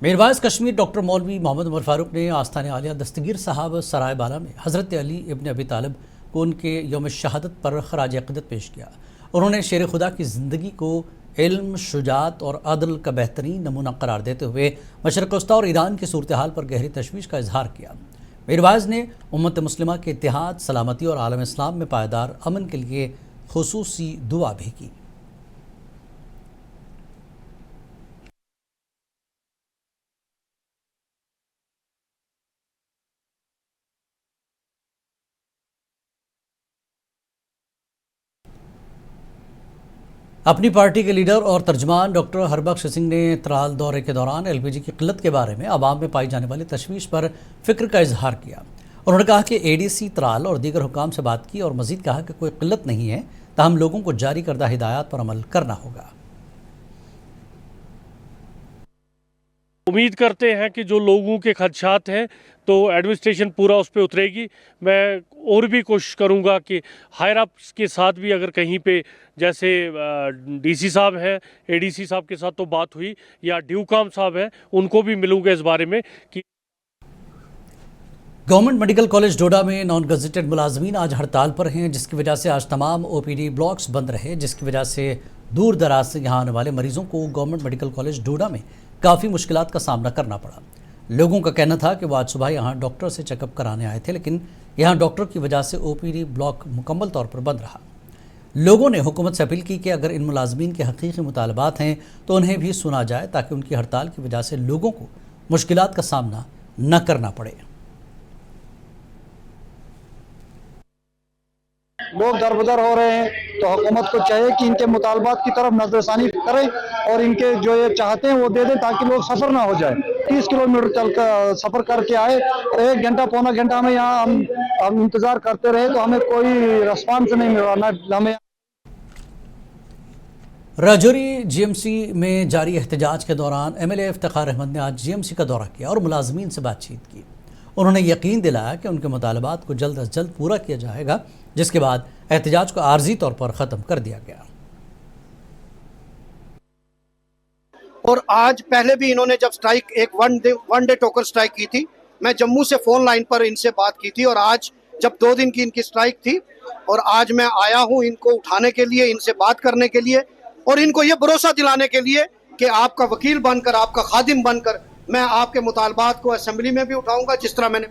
Mirwaiz Kashmir doctor मौलवी मोहम्मद उमर फारूक ने आस्थान आलिया दस्तगीर साहब सराय बाला में हज़रत अली इब्न अबी तालिब को उनके यौम शहादत पर खराज अक़ीदत पेश किया। उन्होंने शेर खुदा की ज़िंदगी को इल्म, शुजात और अदल का बेहतरीन नमूना करार देते हुए मशरक़ वस्ता और ईरान की सूरत हाल पर गहरी तशवीश का इजहार किया। मीरवाइज ने उम्मत मुस्लिमा के इत्तेहाद, सलामती और आलम इस्लाम में पायदार अमन के लिए खुसूसी दुआ भी की। अपनी पार्टी के लीडर और तर्जमान डॉक्टर हरबख्श सिंह ने त्राल दौरे के दौरान LPG की किल्लत के बारे में आवाम में पाई जाने वाली तशवीश पर फिक्र का इजहार किया। उन्होंने कहा कि ADC त्राल और दीगर हुकाम से बात की और मजीद कहा कि कोई किल्लत नहीं है, ताहम लोगों को जारी करदा हिदायत पर अमल करना होगा। उम्मीद करते हैं कि जो लोगों के खदशात हैं तो एडमिनिस्ट्रेशन पूरा उस पर उतरेगी। मैं और भी कोशिश करूंगा कि हायर अप्स के साथ भी अगर कहीं पे जैसे DC साहब हैं, ADC साहब के साथ तो बात हुई या ड्यूकाम साहब हैं, उनको भी मिलूंगा इस बारे में कि गवर्नमेंट मेडिकल कॉलेज डोडा में नॉन गजेटेड मुलाजमीन आज हड़ताल पर हैं, जिसकी वजह से आज तमाम OPD ब्लॉक्स बंद रहे, जिसकी वजह से दूर दराज से यहाँ आने वाले मरीजों को गवर्नमेंट मेडिकल कॉलेज डोडा में काफ़ी मुश्किलात का सामना करना पड़ा। लोगों का कहना था कि वो आज सुबह यहाँ डॉक्टर से चेकअप कराने आए थे, लेकिन यहाँ डॉक्टर की वजह से OPD ब्लॉक मुकम्मल तौर पर बंद रहा। लोगों ने हुकूमत से अपील की कि अगर इन मुलाजमीन के हकीकी मुतालबात हैं तो उन्हें भी सुना जाए, ताकि उनकी हड़ताल की वजह से लोगों को मुश्किलात का सामना न करना पड़े। लोग दरबदर हो रहे हैं, तो हुकूमत को चाहिए कि इनके मुतालबात की तरफ नजरसानी करें और इनके जो ये चाहते हैं वो दे दें, ताकि लोग सफ़र ना हो जाए। 30 किलोमीटर चल कर सफ़र करके आए और 1 घंटा पौना घंटा में यहाँ हम इंतज़ार करते रहे तो हमें कोई रिस्पांस नहीं मिला। ना हमें राजौरी GMC में जारी एहतजाज के दौरान MLA इफ्तिखार अहमद ने आज GMC का दौरा किया और मुलाजमीन से बातचीत की। उन्होंने यकीन दिलाया कि उनके मुतालबात को जल्द अज जल्द पूरा किया जाएगा, जिसके बाद एहतजाज को आर्जी तौर पर ख़त्म कर दिया गया। और आज पहले भी इन्होंने जब स्ट्राइक एक वन डे टोकन स्ट्राइक की थी, मैं जम्मू से फ़ोन लाइन पर इनसे बात की थी और आज जब 2 दिन की इनकी स्ट्राइक थी और आज मैं आया हूं इनको उठाने के लिए, इनसे बात करने के लिए और इनको ये भरोसा दिलाने के लिए कि आपका वकील बनकर, आपका खादिम बनकर मैं आपके मुतालबात को असेंबली में भी उठाऊंगा, जिस तरह मैंने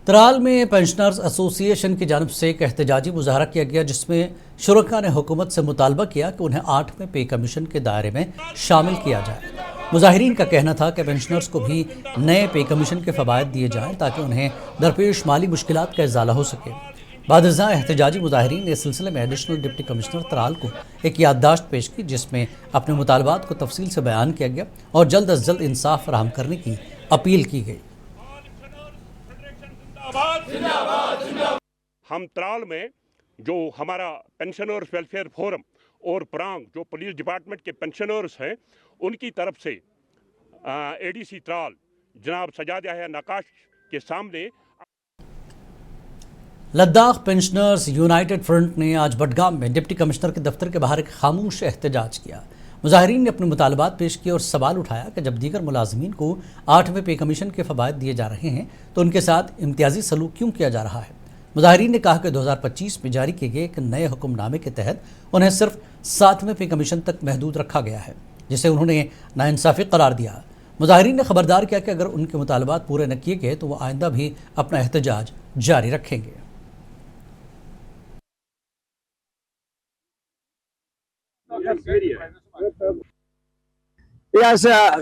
त्राल में पेंशनर्स एसोसिएशन की जानिब से एक एहतजाजी मुजाहरा किया गया, जिसमें शुरका ने हुकूमत से मुतालबा किया कि उन्हें 8वें पे कमीशन के दायरे में शामिल किया जाए। मुजाहिरीन का कहना था कि पेंशनर्स को भी नए पे कमीशन के फ़वाइद दिए जाएँ, ताकि उन्हें दरपेश माली मुश्किलात का इजाला हो सके। बादशाह एहतजाजी मुजाहिरीन ने इस सिलसिले में एडिशनल डिप्टी कमिश्नर त्राल को एक याददाश्त पेश की, जिसमें अपने मुतालबात को तफसील से बयान किया गया और जल्द अज जल्द इंसाफ फराहम करने की अपील की गई। हम त्राल में जो हमारा पेंशनर्स वेलफेयर फोरम और प्रांग जो पुलिस डिपार्टमेंट के पेंशनर्स हैं, उनकी तरफ से ADC त्राल जनाब सजाद याह्या नकाश के सामने लद्दाख पेंशनर्स यूनाइटेड फ्रंट ने आज बडगाम में डिप्टी कमिश्नर के दफ्तर के बाहर एक खामोश एहतजाज किया। मुजाहिरीन ने अपने मुतालबात पेश किए और सवाल उठाया कि जब दीगर मुलाजमीन को 8वें पे कमीशन के फ़वाइद दिए जा रहे हैं तो उनके साथ इम्तियाजी सलूक क्यों किया जा रहा है। मुजाहिरीन ने कहा कि 2025 में जारी किए गए एक नए हुक्मनामे के तहत उन्हें सिर्फ 7वें पे कमीशन तक महदूद रखा गया है, जिसे उन्होंने नाइंसाफ़ी करार दिया। मुजाहिरीन ने खबरदार किया कि अगर उनके मुतालबात पूरे न किए गए तो वो आइंदा भी अपना एहतजाज जारी रखेंगे।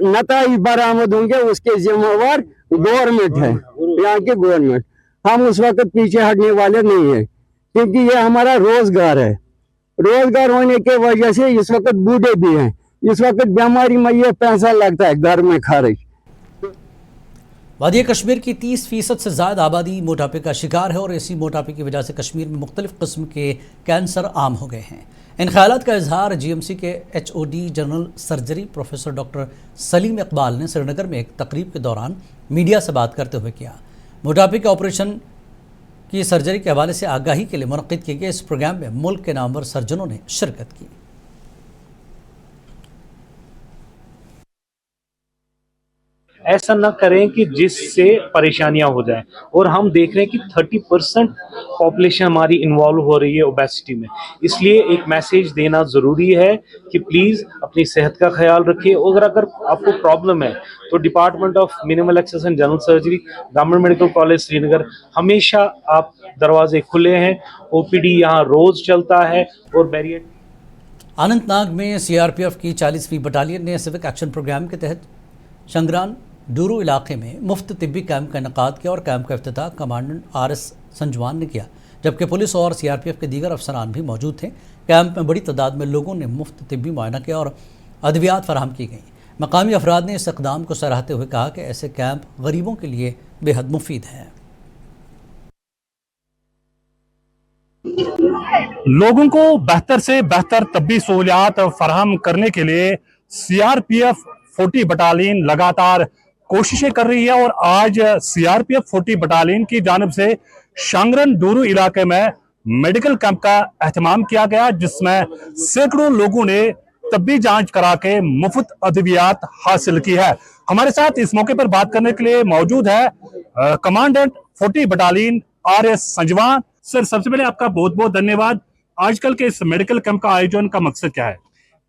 नताइज बरामद होंगे उसके जिम्मेवार गवर्नमेंट है, यहाँ की गवर्नमेंट। हम उस वक्त पीछे हटने वाले नहीं है, क्योंकि ये हमारा रोजगार है। रोजगार होने की वजह से इस वक्त बूढ़े भी हैं, इस वक्त बीमारी में ये पैसा लगता है घर में खर्च। वादी कश्मीर की 30% से ज़्यादा आबादी मोटापे का शिकार है और इसी मोटापे की वजह से कश्मीर में मुख्तलिफ किस्म के कैंसर आम हो गए हैं। इन ख्यालात का इजहार GMC के HOD general surgery professor doctor Salim Iqbal ने श्रीनगर में एक तकरीब के दौरान मीडिया से बात करते हुए किया। मोटापे के ऑपरेशन की सर्जरी के हवाले से आगाही के लिए मुनक्किद किए गए इस प्रोग्राम में मुल्क के नामवर सर्जनों ने शिरकत की। ऐसा न करें कि जिससे परेशानियां हो जाएं। और हम देख रहे हैं कि 30% पॉपुलेशन हमारी इन्वॉल्व हो रही है ओबेसिटी में। इसलिए एक मैसेज देना ज़रूरी है कि प्लीज़ अपनी सेहत का ख्याल रखिए। और अगर आपको प्रॉब्लम है तो department of minimal access and general surgery, government medical college Srinagar, हमेशा आप दरवाजे खुले हैं। ओपीडी यहाँ रोज़ चलता है। और बैरियर अनंतनाग में सीआरपीएफ की 40वीं बटालियन ने सिविक एक्शन प्रोग्राम के तहत शंगरान डूरू इलाके में मुफ्त तिब्बी कैंप का इनेकाद किया और कैंप का इफ्तिताह कमांडेंट आरएस संजवान ने किया, जबकि पुलिस और सीआरपीएफ के दीगर अफसरान भी मौजूद थे। कैंप में बड़ी तादाद में लोगों ने मुफ्त तिब्बी मुआयना किया और अद्वियात फराहम की गई। मकामी अफराद ने इस इक़दाम को सराहते हुए कहा कि ऐसे कैंप गरीबों के लिए बेहद मुफीद हैं। लोगों को बेहतर से बेहतर तब्बी सहूलियात फराहम करने के लिए सीआरपीएफ 40 बटालियन लगातार कोशिशें कर रही है और आज सीआरपीएफ 40 बटालियन की जानिब से शांगरन डूरू इलाके में मेडिकल कैंप का एहतमाम किया गया, जिसमें सैकड़ों लोगों ने तब्बी जांच करा के मुफ्त अद्वियात हासिल की है। हमारे साथ इस मौके पर बात करने के लिए मौजूद है कमांडेंट 40 बटालियन आरएस संजवान। सर, सबसे पहले आपका बहुत बहुत धन्यवाद। आजकल के इस मेडिकल कैंप का आयोजन का मकसद क्या है?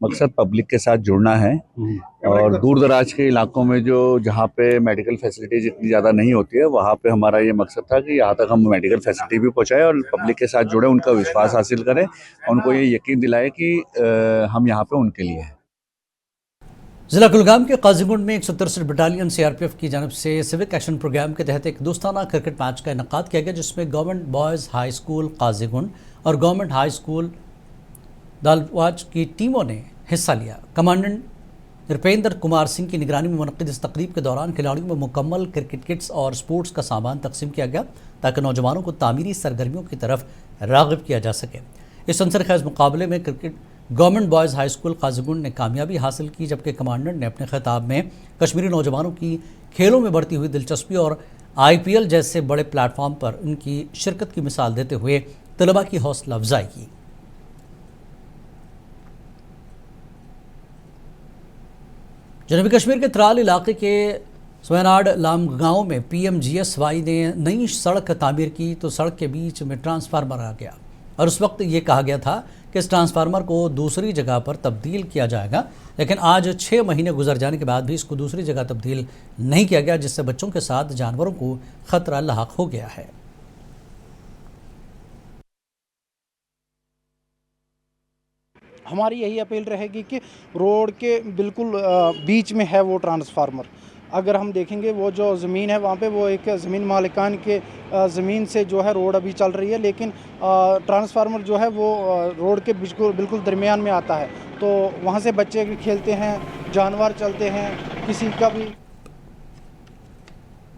मकसद पब्लिक के साथ जुड़ना है और दूर दराज के इलाकों में जहाँ पे मेडिकल फैसिलिटीज इतनी ज़्यादा नहीं होती है, वहाँ पे हमारा ये मकसद था कि यहाँ तक हम मेडिकल फैसिलिटी भी पहुँचाएं और पब्लिक के साथ जुड़े, उनका विश्वास हासिल करें, उनको ये यकीन दिलाए कि हम यहाँ पे उनके लिए हैं। जिला कुलगाम के काजीगुंड में 163 बटालियन सीआरपीएफ की जानिब से सिविक एक्शन प्रोग्राम के तहत एक दोस्ताना क्रिकेट मैच का इनेकाद किया गया, जिसमें government boys high school Qazigund और गवर्नमेंट हाई स्कूल दालवाज की टीमों ने हिस्सा लिया। कमांडेंट नृपेंद्र कुमार सिंह की निगरानी में मुनक्किद इस तकरीब के दौरान खिलाड़ियों में मुकम्मल क्रिकेट किट्स और स्पोर्ट्स का सामान तकसीम किया गया, ताकि नौजवानों को तामीरी सरगर्मियों की तरफ राग़िब किया जा सके। इस अंसरखेज़ मुकाबले में cricket government boys high school Qazigund ने कामयाबी हासिल की, जबकि कमांडेंट ने अपने खिताब में कश्मीरी नौजवानों की खेलों में बढ़ती हुई दिलचस्पी और IPL जैसे बड़े प्लेटफॉर्म पर उनकी शिरकत की मिसाल देते हुए तलबा की हौसला अफजाई की। जनूबी कश्मीर के त्राल इलाके के स्वयनाड लाम गांव में PMGSY ने नई सड़क तामीर की तो सड़क के बीच में ट्रांसफार्मर आ गया और उस वक्त ये कहा गया था कि इस ट्रांसफार्मर को दूसरी जगह पर तब्दील किया जाएगा, लेकिन आज 6 महीने गुजर जाने के बाद भी इसको दूसरी जगह तब्दील नहीं किया गया, जिससे बच्चों के साथ जानवरों को खतरा लाहक हो गया है। हमारी यही अपील रहेगी कि रोड के बिल्कुल बीच में है वो ट्रांसफार्मर। अगर हम देखेंगे वो जो ज़मीन है वहाँ पे वो एक ज़मीन मालिकान के ज़मीन से जो है रोड अभी चल रही है, लेकिन ट्रांसफार्मर जो है वो रोड के बिल्कुल दरमियान में आता है, तो वहाँ से बच्चे भी खेलते हैं, जानवर चलते हैं, किसी का भी।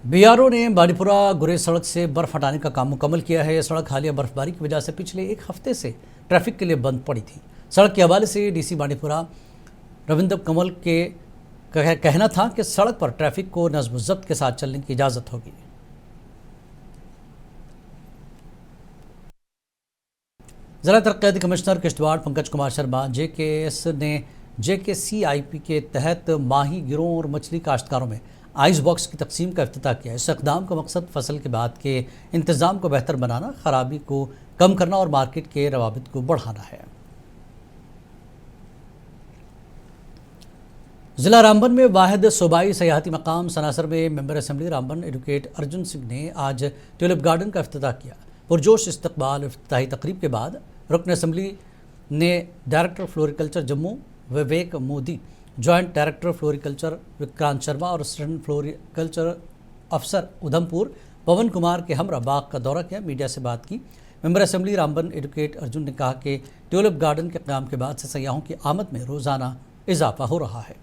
BRO ने बानीपुरा गुरेज सड़क से बर्फ़ हटाने का काम मुकम्मल किया है। यह सड़क हालिया बर्फबारी की वजह से पिछले एक हफ्ते से ट्रैफिक के लिए बंद पड़ी थी। सड़क के हवाले से DC बानीपुरा रविंद्र कमल के कहना था कि सड़क पर ट्रैफिक को नज़्म ज़ब्त के साथ चलने की इजाज़त होगी। ज़िला तरक्याती कमिश्नर किश्तवाड़ पंकज कुमार शर्मा JKS ने JKCIP के तहत माही गिरोह और मछली काश्तकारों में आइस बॉक्स की तकसीम का इफ्तिताह किया। इस इक़दाम का मकसद फसल के बाद के इंतज़ाम को बेहतर बनाना, ख़राबी को कम करना और मार्केट के रवाबित को बढ़ाना है। ज़िला रामबन में वाहिद सूबाई सयाहती मकाम सनासर में member assembly Ramban advocate Arjun Singh ने आज ट्यूलिप गार्डन का इफ्तिताह किया। पुरजोश इस्तकबाल इफ्तिताही तकरीब के बाद रुकन असम्बली ने director floriculture Jammu Vivek Modi, joint director floriculture Vikrant Sharma और असिस्टेंट फ्लोरिकल्चर अफसर उधमपुर पवन कुमार के हमरा बाग का दौरा किया। मीडिया से बात की member assembly Ramban advocate Arjun ने कहा कि ट्यूलिप गार्डन के क़याम के बाद से सयाहों की आमद में रोज़ाना इजाफा हो रहा है।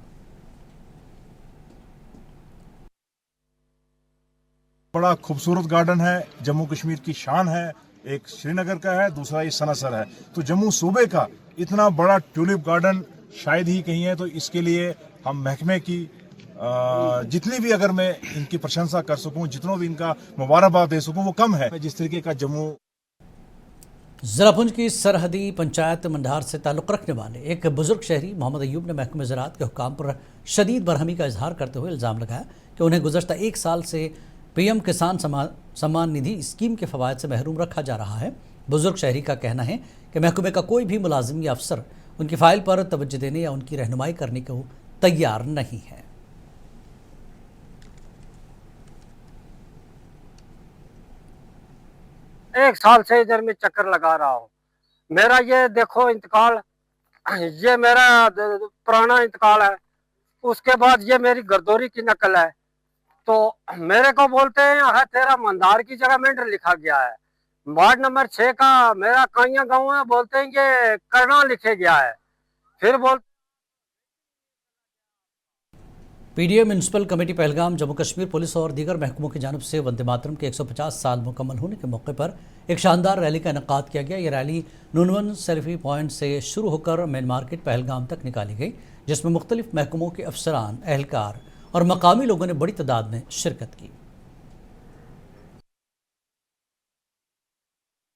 बड़ा खूबसूरत गार्डन है, जम्मू कश्मीर की शान है। एक श्रीनगर का है, दूसरा ये सनासर है, तो जम्मू सूबे का इतना बड़ा ट्यूलिप गार्डन शायद ही कहीं है। तो इसके लिए हम महकमे की जितनी भी अगर मैं इनकी प्रशंसा कर सकूं, जितना भी इनका मुबारकबाद दे सकूं वो कम है। जिस तरीके का जम्मू ज़िला पुंछ की सरहदी पंचायत मंडार से ताल्लुक़ रखने वाले एक बुजुर्ग शहरी मोहम्मद अयूब ने महकमे ज़राअत के हुक्काम पर शदीद बरहमी का इजहार करते हुए इल्ज़ाम लगाया कि उन्हें गुज़श्ता 1 साल से PM किसान सम्मान निधि स्कीम के फ़वाइद से महरूम रखा जा रहा है। बुजुर्ग शहरी का कहना है कि महकमे का कोई भी मुलाजिम या अफसर उनकी फ़ाइल पर तवज्जो देने या उनकी रहनुमाई करने को तैयार नहीं है। एक साल से इधर में चक्कर लगा रहा हूँ। मेरा ये देखो इंतकाल, ये मेरा पुराना इंतकाल है। उसके बाद ये मेरी गर्दोरी की नकल है। तो मेरे को बोलते हैं हाँ तेरा मंदार की जगह मेंढर लिखा गया है। वार्ड नंबर 6 का मेरा काइया गाँव है, बोलते हैं ये करना लिखे गया है। फिर बोलते PDA municipal committee Pahalgam, Jammu Kashmir police और दीगर महकमों की जानिब से वंदे मातरम के 150 साल मुकम्मल होने के मौके पर एक शानदार रैली का इनेकाद किया गया। ये रैली नूनवन सेल्फी पॉइंट से शुरू होकर मेन मार्केट पहलगाम तक निकाली गई, जिसमें मुख्तलिफ महकमों के अफसरान, एहलकार और मकामी लोगों ने बड़ी तादाद में शिरकत की।